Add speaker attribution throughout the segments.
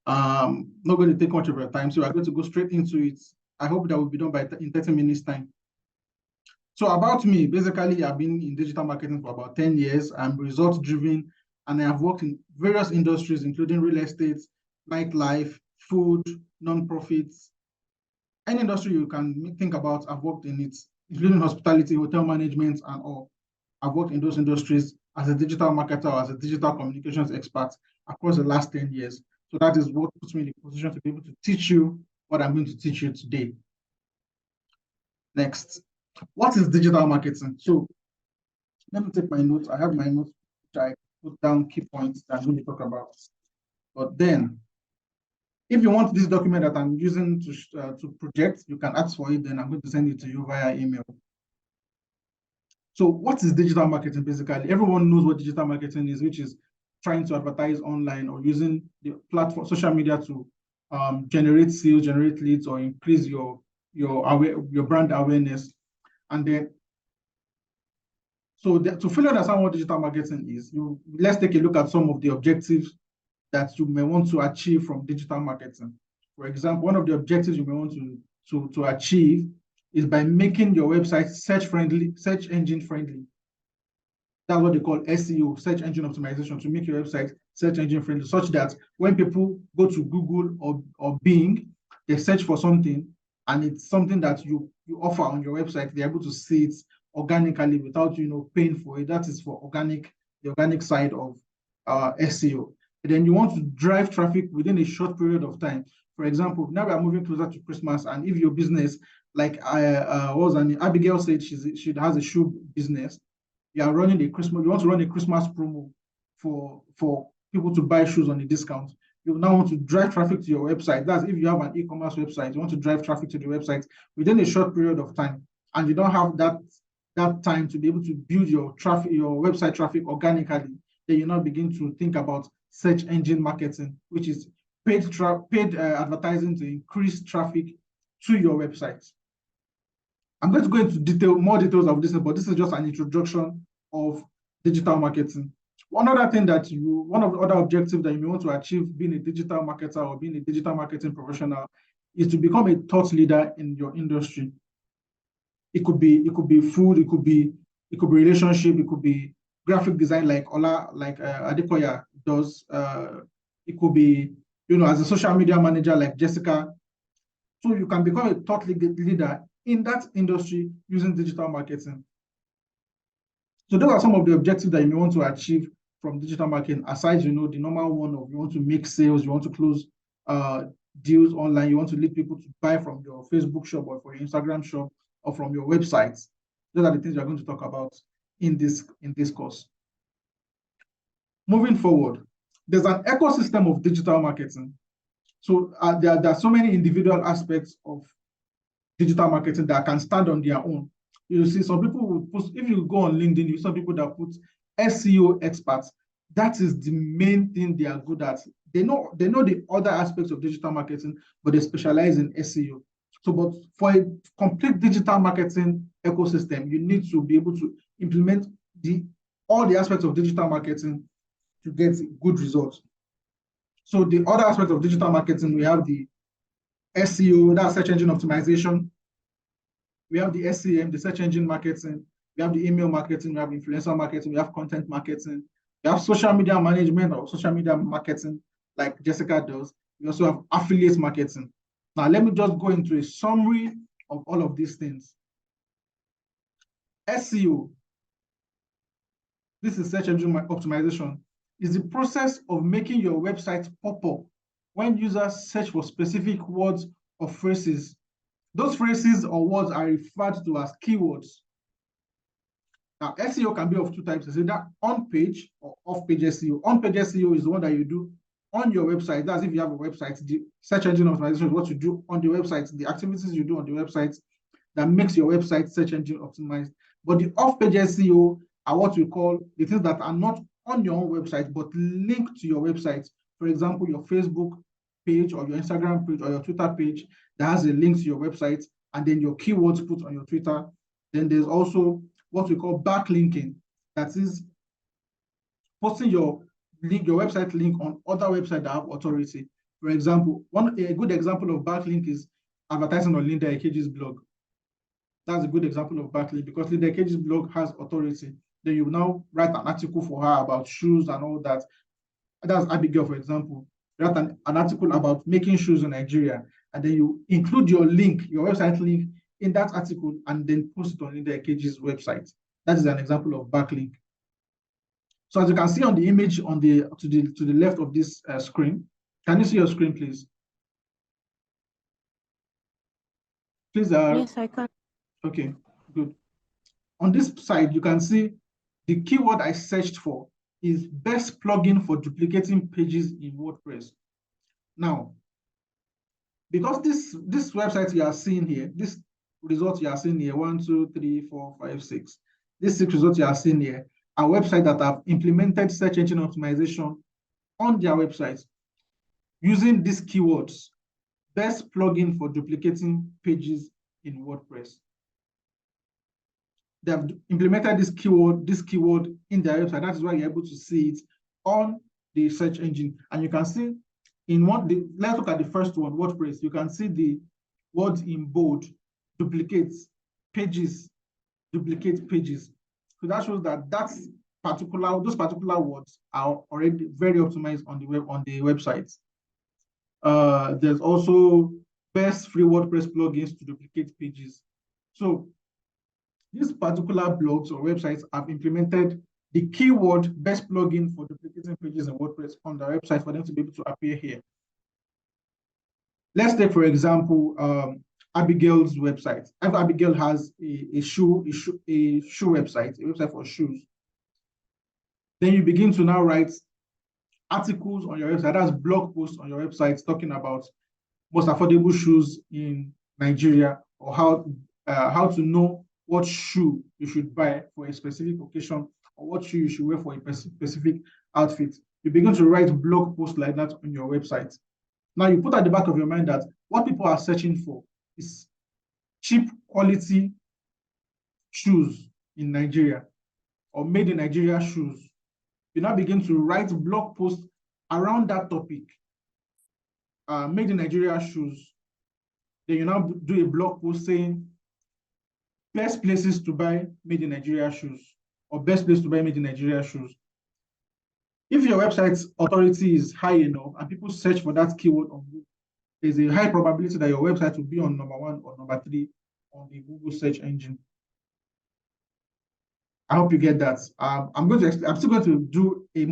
Speaker 1: Not going to take much of your time, so we're going to go straight into it. I hope that will be done in 30 minutes time. So about me, basically, I've been in digital marketing for about 10 years. I'm result driven, and I have worked in various industries, including real estate, nightlife, food, non-profits. Any industry you can think about, I've worked in it, including hospitality, hotel management, and all. I've worked in those industries as a digital marketer or as a digital communications expert across the last 10 years. So that is what puts me in a position to be able to teach you what I'm going to teach you today. Next, what is digital marketing? So let me take my notes. I have my notes, which I put down key points that I'm going to talk about. But then, if you want this document that I'm using to project, you can ask for it, then I'm going to send it to you via email. So what is digital marketing basically? Everyone knows what digital marketing is, which is trying to advertise online or using the platform, social media to generate sales, generate leads, or increase your brand awareness. And then, to fully understand what digital marketing is, let's take a look at some of the objectives that you may want to achieve from digital marketing. For example, one of the objectives you may want to achieve is by making your website search engine friendly. That's what they call SEO, search engine optimization, to make your website search engine friendly, such that when people go to Google or Bing, they search for something, and it's something that you offer on your website, they're able to see it organically without paying for it. That is for the organic side of SEO. And then you want to drive traffic within a short period of time. For example, now we are moving closer to Christmas, and if your business, like Abigail said, she has a shoe business. You want to run a Christmas promo for people to buy shoes on a discount. You now want to drive traffic to your website. That's if you have an e-commerce website, you want to drive traffic to the website within a short period of time, and you don't have that time to be able to build your website traffic organically. Then you now begin to think about search engine marketing, which is paid advertising to increase traffic to your website. I'm going to go into more details of this, but this is just an introduction of digital marketing. One of the other objectives that you may want to achieve being a digital marketer or being a digital marketing professional is to become a thought leader in your industry. It could be food, it could be relationship, it could be graphic design like Adekoya does. It could be, as a social media manager like Jessica. So you can become a thought leader in that industry using digital marketing. So those are some of the objectives that you may want to achieve from digital marketing, aside, the normal one of you want to make sales, you want to close deals online, you want to lead people to buy from your Facebook shop or for your Instagram shop or from your websites. Those are the things we are going to talk about in this course. Moving forward, there's an ecosystem of digital marketing. So there are so many individual aspects of digital marketing that can stand on their own. You see, some people will post, if you go on LinkedIn, you see some people that put SEO experts. That is the main thing they are good at. They know the other aspects of digital marketing, but they specialize in SEO. So, but for a complete digital marketing ecosystem, you need to be able to implement all the aspects of digital marketing to get good results. So the other aspects of digital marketing, we have the SEO, that's search engine optimization. We have the SEM, the search engine marketing. We have the email marketing. We have influencer marketing. We have content marketing. We have social media management or social media marketing, like Jessica does. We also have affiliate marketing. Now, let me just go into a summary of all of these things. SEO, this is search engine optimization, is the process of making your website pop up when users search for specific words or phrases. Those phrases or words are referred to as keywords. Now, SEO can be of two types. It's either on-page or off-page SEO. On-page SEO is the one that you do on your website. That's if you have a website. The search engine optimization is what you do on the website, the activities you do on the website that makes your website search engine optimized. But the off-page SEO are what we call the things that are not on your own website, but linked to your website. For example, your Facebook page or your Instagram page or your Twitter page that has a link to your website, and then your keywords put on your Twitter. Then there's also what we call backlinking. That is posting your website link on other websites that have authority. For For example, a good example of backlink is advertising on Linda Ikeji's blog. That's a good example of backlink because Linda Ikeji's blog has authority. Then you now write an article for her about shoes and all that. That's Abigail, for example. You write an article about making shoes in Nigeria, and then you include your link, your website link in that article, and then post it on Linda Ikeji's website. That is an example of backlink. So as you can see on the image on the to the left of this screen, can you see your screen, please? Please.
Speaker 2: Yes, I can.
Speaker 1: Okay, good. On this side, you can see the keyword I searched for is best plugin for duplicating pages in WordPress. Now, because this website you are seeing here, this result you are seeing here, 1, 2, 3, 4, 5, 6, these 6 results you are seeing here are websites that have implemented search engine optimization on their website using these keywords, best plugin for duplicating pages in WordPress. They have implemented this keyword in their website. That is why you're able to see it on the search engine. And you can see let's look at the first one, WordPress. You can see the words in bold, duplicate pages. So that shows that those particular words are already very optimized on the website. There's also best free WordPress plugins to duplicate pages. So these particular blogs or websites have implemented the keyword best plugin for duplicating pages in WordPress on their website for them to be able to appear here. Let's take, for example, Abigail's website. If Abigail has a shoe website, a website for shoes, then you begin to now write articles on your website. That's blog posts on your website talking about most affordable shoes in Nigeria, or how to know what shoe you should buy for a specific occasion, or what shoe you should wear for a specific outfit. You begin to write blog posts like that on your website. Now you put at the back of your mind that what people are searching for is cheap quality shoes in Nigeria, or made in Nigeria shoes. You now begin to write blog posts around that topic, made in Nigeria shoes. Then you now do a blog post saying best places to buy made in Nigeria shoes, or best place to buy made in Nigeria shoes. If your website's authority is high enough and people search for that keyword on Google, there's a high probability that your website will be on number 1 or number 3 on the Google search engine. I hope you get that. I'm still going to do if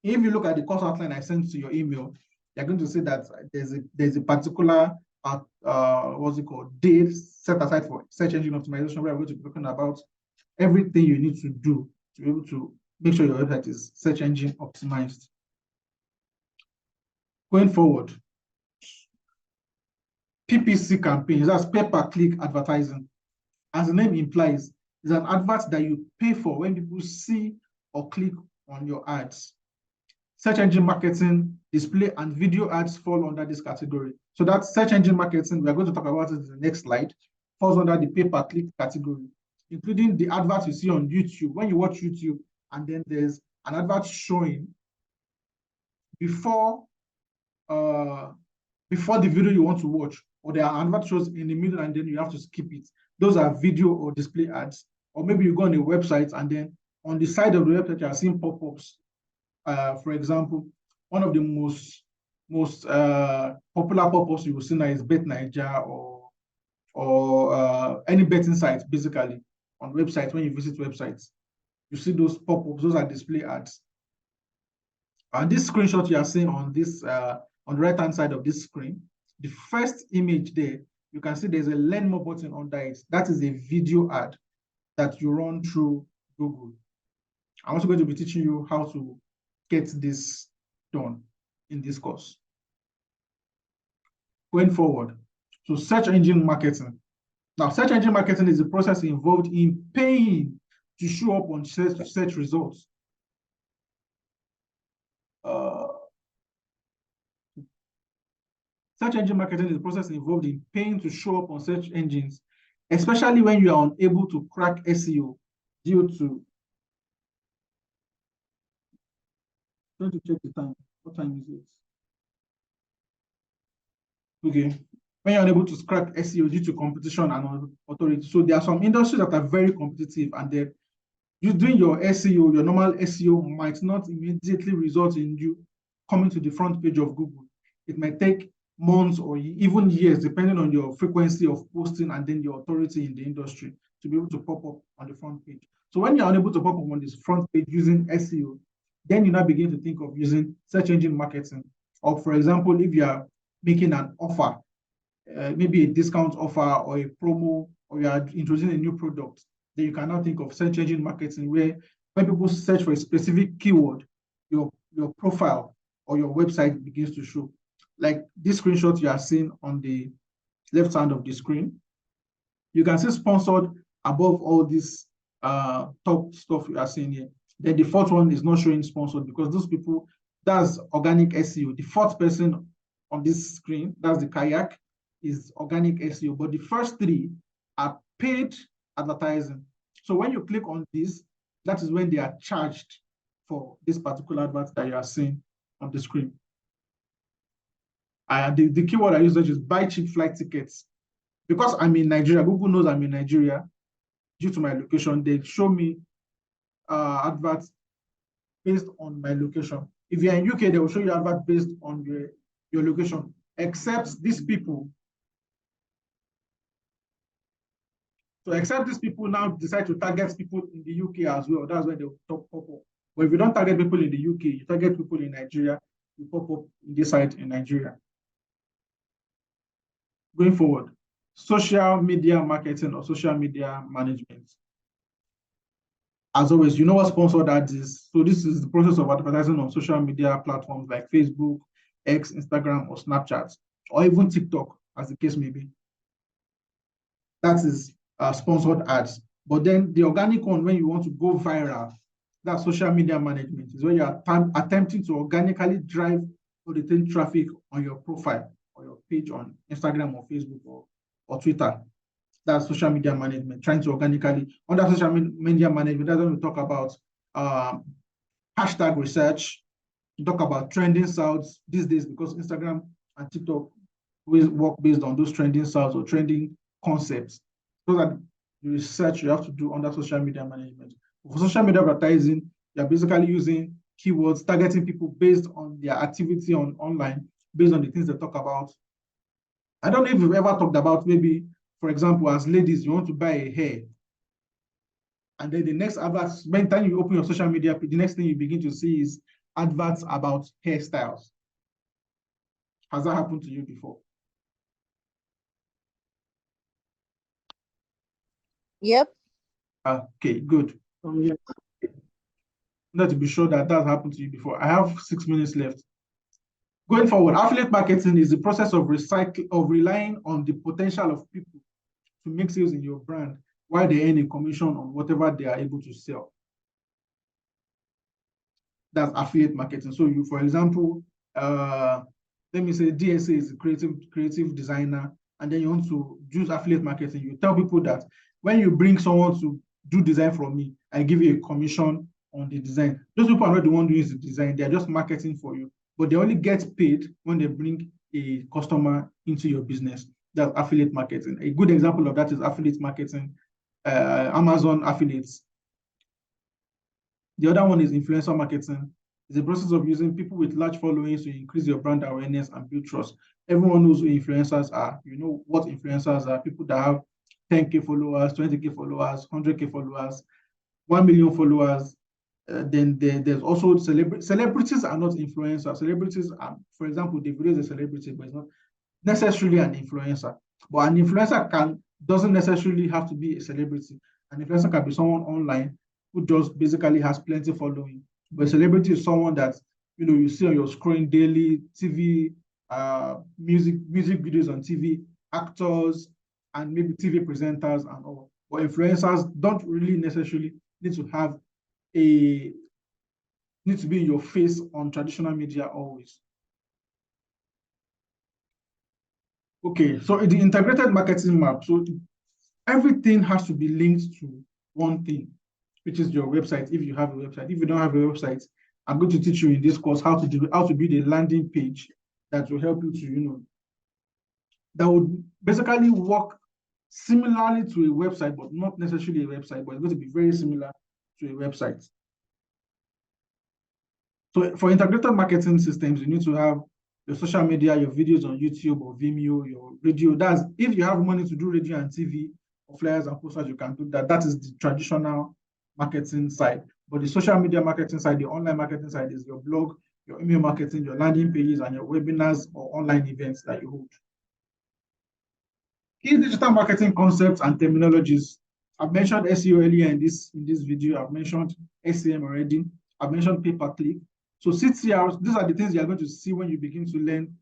Speaker 1: you look at the course outline I sent to your email, you're going to see that there's a particular what's it called, date set aside for search engine optimization, where I'm going to be talking about everything you need to do to be able to make sure your website is search engine optimized. Going forward, PPC campaigns, that's pay-per-click advertising. As the name implies, is an advert that you pay for when people see or click on your ads. Search engine marketing, display, and video ads fall under this category. So that search engine marketing, we're going to talk about it in the next slide, falls under the pay-per-click category, including the adverts you see on YouTube. When you watch YouTube, and then there's an advert showing before the video you want to watch, or there are advert shows in the middle and then you have to skip it. Those are video or display ads. Or maybe you go on a website and then on the side of the website you are seeing pop-ups. For example, one of the most popular pop-ups you will see now is BetNaija or any betting site, basically on websites. When you visit websites, you see those pop-ups. Those are display ads. And this screenshot you are seeing on this on the right-hand side of this screen, the first image there, you can see there's a learn more button under it. That is a video ad that you run through Google. I'm also going to be teaching you how to get this done in this course. Going forward, so search engine marketing. Now, search engine marketing is the process involved in paying to show up on search results. Search engine marketing is the process involved in paying to show up on search engines, especially when you are unable to crack SEO due to. I'm going to check the time. What time is it? Okay. When you're unable to crack SEO due to competition and authority. So there are some industries that are very competitive, and then you doing your SEO, your normal SEO might not immediately result in you coming to the front page of Google. It might take months or even years, depending on your frequency of posting and then your authority in the industry to be able to pop up on the front page. So when you're unable to pop up on this front page using SEO, then you now begin to think of using search engine marketing. Or for example, if you are making an offer, maybe a discount offer or a promo, or you are introducing a new product, then you cannot think of search engine marketing, where when people search for a specific keyword, your profile or your website begins to show. Like this screenshot you are seeing on the left hand of the screen, you can see sponsored above all this top stuff you are seeing here. Then the fourth one is not showing sponsored because those people, that's organic SEO. The fourth person on this screen, that's the kayak, is organic SEO. But the first three are paid advertising. So when you click on this, that is when they are charged for this particular advert that you are seeing on the screen. The keyword I use is buy cheap flight tickets. Because I'm in Nigeria, Google knows I'm in Nigeria. Due to my location, they show me adverts based on my location. If you're in UK, they will show you adverts based on your location, except these people. So except these people now decide to target people in the UK as well. That's why they will pop up. But if you don't target people in the UK, you target people in Nigeria, you pop up in this site in Nigeria. Going forward, social media marketing or social media management. As always, you know what sponsored ads is. So this is the process of advertising on social media platforms like Facebook, X, Instagram, or Snapchat, or even TikTok, as the case may be. That is sponsored ads. But then the organic one, when you want to go viral, that social media management is when you are attempting to organically drive or retain traffic on your profile or your page on Instagram or Facebook or Twitter. That's social media management, trying to organically, under social media management, that's when we talk about hashtag research, we talk about trending sounds these days, because Instagram and TikTok work based on those trending sounds or trending concepts. So that the research you have to do under social media management. For social media advertising, you're basically using keywords, targeting people based on their activity online, based on the things they talk about. I don't know if you've ever talked about, maybe, for example, as ladies, you want to buy a hair. And then the next adverts, by the time you open your social media, the next thing you begin to see is adverts about hairstyles. Has that happened to you before?
Speaker 2: Yep.
Speaker 1: Okay, good. Yeah. Not to be sure that that happened to you before. I have 6 minutes left. Going forward, affiliate marketing is the process of relying on the potential of people to make sales in your brand while they earn a commission on whatever they are able to sell. That's affiliate marketing. So you, for example, let me say DSA is a creative designer, and then you want to use affiliate marketing. You tell people that when you bring someone to do design from me, I give you a commission on the design. Those people are not the one doing the design, they're just marketing for you, but they only get paid when they bring a customer into your business. That's affiliate marketing. A good example of that is affiliate marketing, Amazon affiliates. The other one is influencer marketing. It's a process of using people with large followings to increase your brand awareness and build trust. Everyone knows who influencers are. You know what influencers are: people that have 10K followers, 20K followers, 100K followers, 1 million followers. Then there's also celebrities are not influencers. Celebrities are, for example, Davido is a celebrity, but it's not necessarily an influencer. But an influencer doesn't necessarily have to be a celebrity. An influencer can be someone online who just basically has plenty following. But a celebrity is someone that you see on your screen daily, TV, music videos on TV, actors, and maybe TV presenters and all. But influencers don't really necessarily need to be in your face on traditional media always. Okay, so the integrated marketing map. So everything has to be linked to one thing, which is your website, if you have a website. If you don't have a website, I'm going to teach you in this course how to build a landing page that will help you to that would basically work similarly to a website, but not necessarily a website, but it's going to be very similar to a website. So for integrated marketing systems, you need to have your social media, your videos on YouTube or Vimeo, your radio. That's if you have money to do radio and TV or flyers and posters, you can do that. That is the traditional marketing side. But the social media marketing side, the online marketing side is your blog, your email marketing, your landing pages, and your webinars or online events that you hold. Key digital marketing concepts and terminologies. I've mentioned SEO earlier in this video. I've mentioned SEM already. I've mentioned pay-per-click. So CTRs, these are the things you're going to see when you begin to learn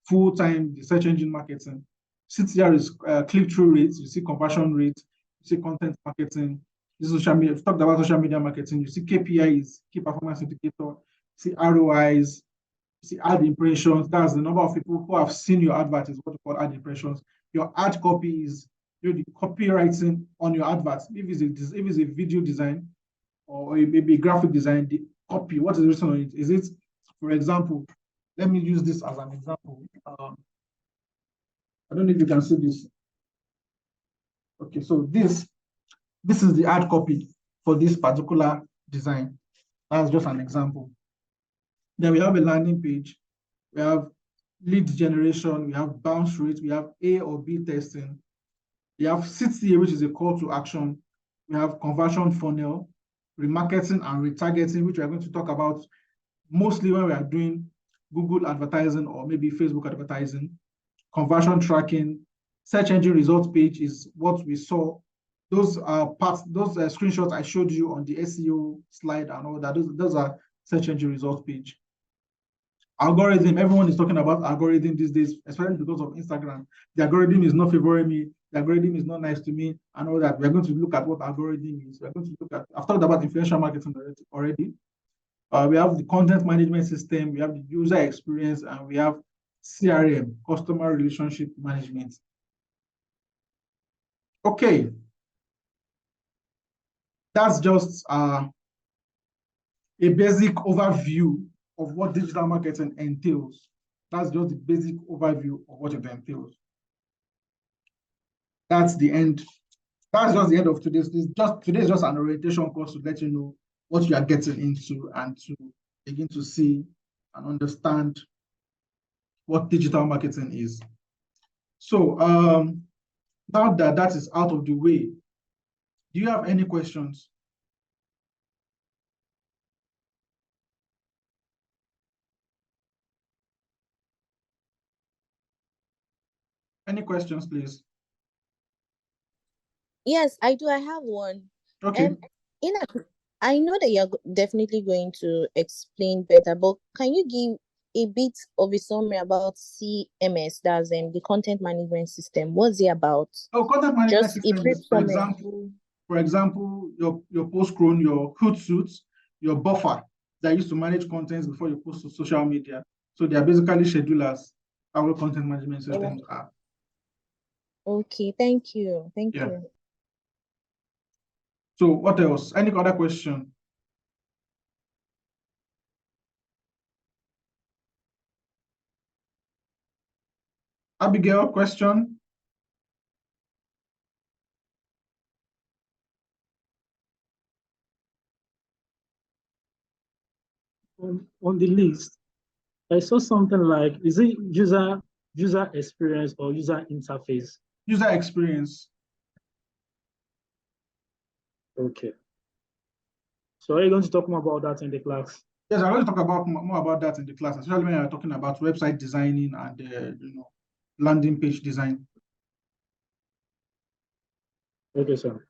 Speaker 1: full-time the search engine marketing. CTR is click-through rates, you see conversion rate, you see content marketing, this is social media. We've talked about social media marketing, you see KPIs, key performance indicator, you see ROIs, you see ad impressions. That's the number of people who have seen your advert, is what we call ad impressions. Your ad copy is the copywriting on your adverts. If it's a video design or maybe a graphic design, the copy, what is written on it? Is it, for example, let me use this as an example. I don't know if you can see this. Okay, so this is the ad copy for this particular design. That's just an example. Then we have a landing page. We have lead generation. We have bounce rate. We have A or B testing. We have CTA, which is a call to action. We have conversion funnel, remarketing and retargeting, which we are going to talk about mostly when we are doing Google advertising or maybe Facebook advertising. Conversion tracking, search engine results page is what we saw. Those parts, those screenshots I showed you on the SEO slide and all that, those are search engine results page. Algorithm, everyone is talking about algorithm these days, especially because of Instagram. The algorithm is not favoring me, the algorithm is not nice to me, and all that. We're going to look at what algorithm is. We're going to look at, I've talked about influential marketing already. We have the content management system, we have the user experience, and we have CRM, customer relationship management. Okay. That's just a basic overview of what digital marketing entails. That's just the basic overview of what it entails. That's the end. That's just the end of today's. Today is just an orientation course to let you know what you are getting into and to begin to see and understand what digital marketing is. So now that that is out of the way, do you have any questions? Any questions, please?
Speaker 2: Yes, I do. I have one.
Speaker 1: Okay.
Speaker 2: I know that you're definitely going to explain better, but can you give a bit of a summary about CMS, that's the content management system? What's it about?
Speaker 1: Oh, content management
Speaker 2: Just
Speaker 1: system is, for example, your post-cron, your Hootsuite, your buffer that used to manage contents before you post to social media. So they are basically schedulers. Our content management systems are.
Speaker 2: Okay, thank you. Thank you.
Speaker 1: So what else? Any other question? Abigail, question?
Speaker 3: On the list, I saw something like, is it user experience or user interface?
Speaker 1: User experience.
Speaker 3: Okay. So are you going to talk more about that in the class?
Speaker 1: Yes, I'm going to talk about more about that in the class, especially when you're talking about website designing and landing page design.
Speaker 3: Okay, sir.